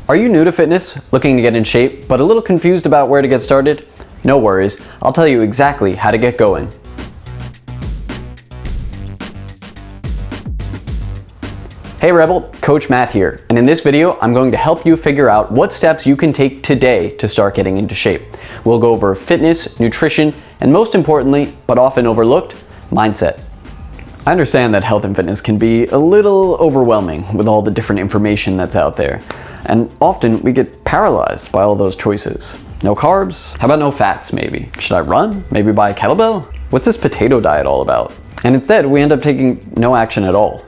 Are you new to fitness, looking to get in shape, but a little confused about where to get started? No worries, I'll tell you exactly how to get going. Hey Rebel, Coach Matt here, and in this video, I'm going to help you figure out what steps you can take today to start getting into shape. We'll go over fitness, nutrition, and most importantly, but often overlooked, mindset. I understand that health and fitness can be a little overwhelming with all the different information that's out there, and often we get paralyzed by all those choices. No carbs? How about no fats maybe? Should I run? Maybe buy a kettlebell? What's this potato diet all about? And instead, we end up taking no action at all.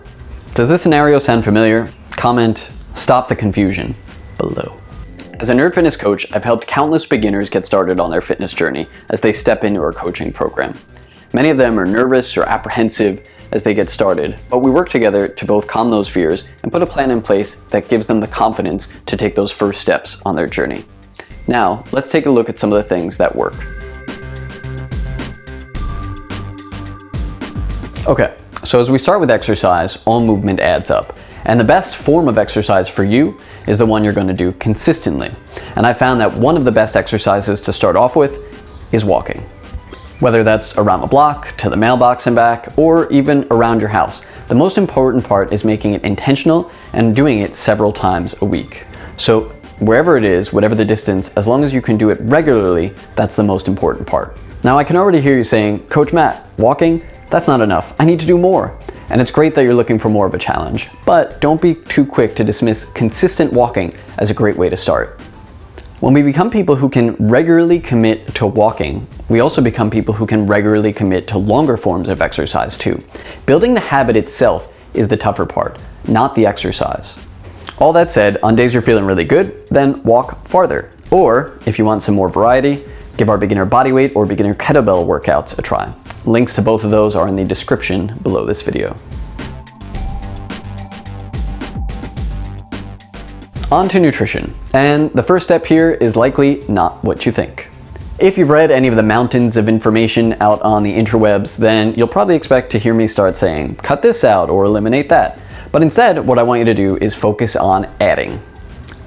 Does this scenario sound familiar? Comment, stop the confusion below. As a nerd fitness coach, I've helped countless beginners get started on their fitness journey as they step into our coaching program. Many of them are nervous or apprehensive as they get started, but we work together to both calm those fears and put a plan in place that gives them the confidence to take those first steps on their journey. Now, let's take a look at some of the things that work. Okay, so as we start with exercise, all movement adds up. And the best form of exercise for you is the one you're going to do consistently. And I found that one of the best exercises to start off with is walking. Whether that's around the block, to the mailbox and back, or even around your house. The most important part is making it intentional and doing it several times a week. So wherever it is, whatever the distance, as long as you can do it regularly, that's the most important part. Now I can already hear you saying, Coach Matt, walking? That's not enough. I need to do more. And it's great that you're looking for more of a challenge, but don't be too quick to dismiss consistent walking as a great way to start. When we become people who can regularly commit to walking, we also become people who can regularly commit to longer forms of exercise too. Building the habit itself is the tougher part, not the exercise. All that said, on days you're feeling really good, then walk farther. Or if you want some more variety, give our beginner bodyweight or beginner kettlebell workouts a try. Links to both of those are in the description below this video. On to nutrition, and the first step here is likely not what you think. If you've read any of the mountains of information out on the interwebs, then you'll probably expect to hear me start saying, cut this out or eliminate that. But instead, what I want you to do is focus on adding.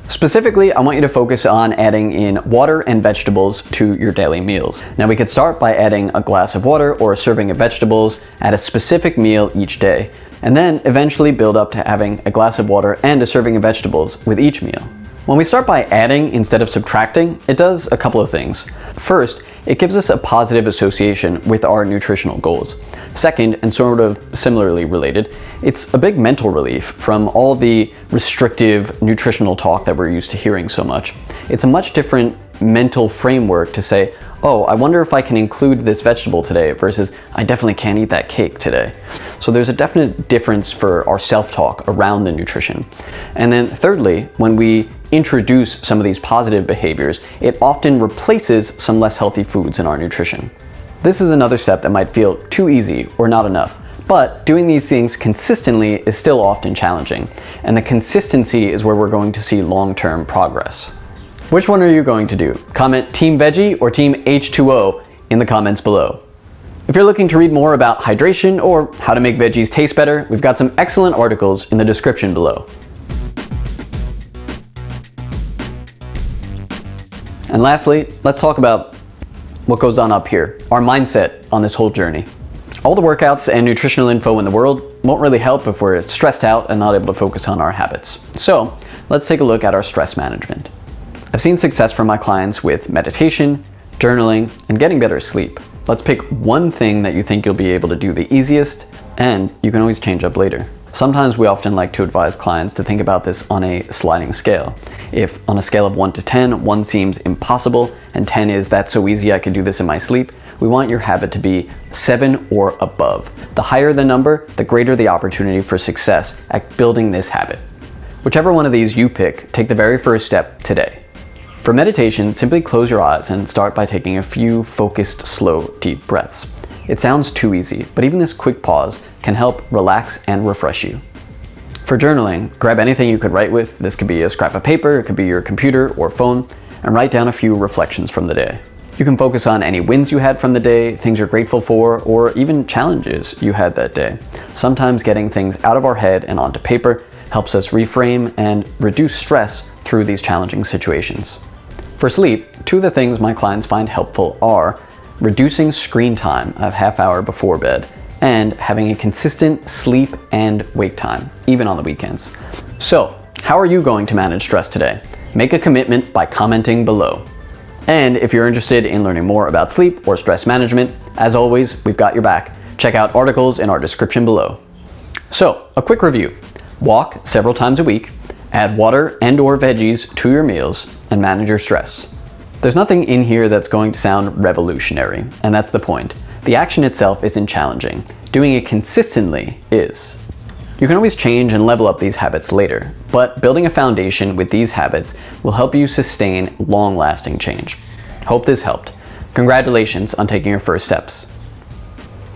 Specifically, I want you to focus on adding in water and vegetables to your daily meals. Now we could start by adding a glass of water or a serving of vegetables at a specific meal each day, and then eventually build up to having a glass of water and a serving of vegetables with each meal. When we start by adding instead of subtracting, it does a couple of things. First, it gives us a positive association with our nutritional goals. Second, and sort of similarly related, it's a big mental relief from all the restrictive nutritional talk that we're used to hearing so much. It's a much different mental framework to say, oh, I wonder if I can include this vegetable today versus I definitely can't eat that cake today. So there's a definite difference for our self-talk around the nutrition. And then thirdly, when we introduce some of these positive behaviors, it often replaces some less healthy foods in our nutrition. This is another step that might feel too easy or not enough, but doing these things consistently is still often challenging, and the consistency is where we're going to see long-term progress. Which one are you going to do? Comment Team Veggie or Team H2O in the comments below. If you're looking to read more about hydration or how to make veggies taste better, we've got some excellent articles in the description below. And lastly, let's talk about what goes on up here, our mindset on this whole journey. All the workouts and nutritional info in the world won't really help if we're stressed out and not able to focus on our habits. So let's take a look at our stress management. I've seen success from my clients with meditation, journaling, and getting better sleep. Let's pick one thing that you think you'll be able to do the easiest, and you can always change up later. Sometimes we often like to advise clients to think about this on a sliding scale. If on a scale of 1 to 10, 1 seems impossible, and 10 is that's so easy I could do this in my sleep, we want your habit to be 7 or above. The higher the number, the greater the opportunity for success at building this habit. Whichever one of these you pick, take the very first step today. For meditation, simply close your eyes and start by taking a few focused, slow, deep breaths. It sounds too easy, but even this quick pause can help relax and refresh you. For journaling, grab anything you could write with. This could be a scrap of paper, it could be your computer or phone, and write down a few reflections from the day. You can focus on any wins you had from the day, things you're grateful for, or even challenges you had that day. Sometimes getting things out of our head and onto paper helps us reframe and reduce stress through these challenging situations. For sleep, two of the things my clients find helpful are reducing screen time a half hour before bed and having a consistent sleep and wake time, even on the weekends. So, how are you going to manage stress today? Make a commitment by commenting below. And if you're interested in learning more about sleep or stress management, as always, we've got your back. Check out articles in our description below. So, a quick review. Walk several times a week, add water and/or veggies to your meals, and manage your stress. There's nothing in here that's going to sound revolutionary, and that's the point. The action itself isn't challenging. Doing it consistently is. You can always change and level up these habits later, but building a foundation with these habits will help you sustain long-lasting change. Hope this helped. Congratulations on taking your first steps.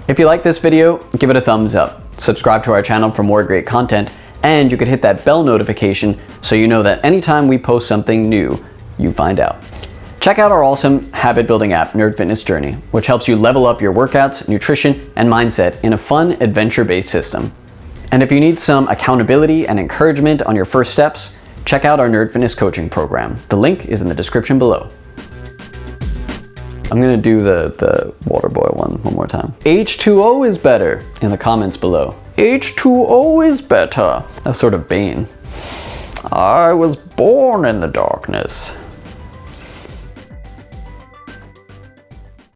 If you like this video, give it a thumbs up. Subscribe to our channel for more great content, and you could hit that bell notification so you know that anytime we post something new, you find out. Check out our awesome habit building app, Nerd Fitness Journey, which helps you level up your workouts, nutrition, and mindset in a fun, adventure-based system. And if you need some accountability and encouragement on your first steps, check out our Nerd Fitness coaching program. The link is in the description below. I'm gonna do the water boy one more time. H2O is better in the comments below. H2O is better. That's sort of Bane. I was born in the darkness.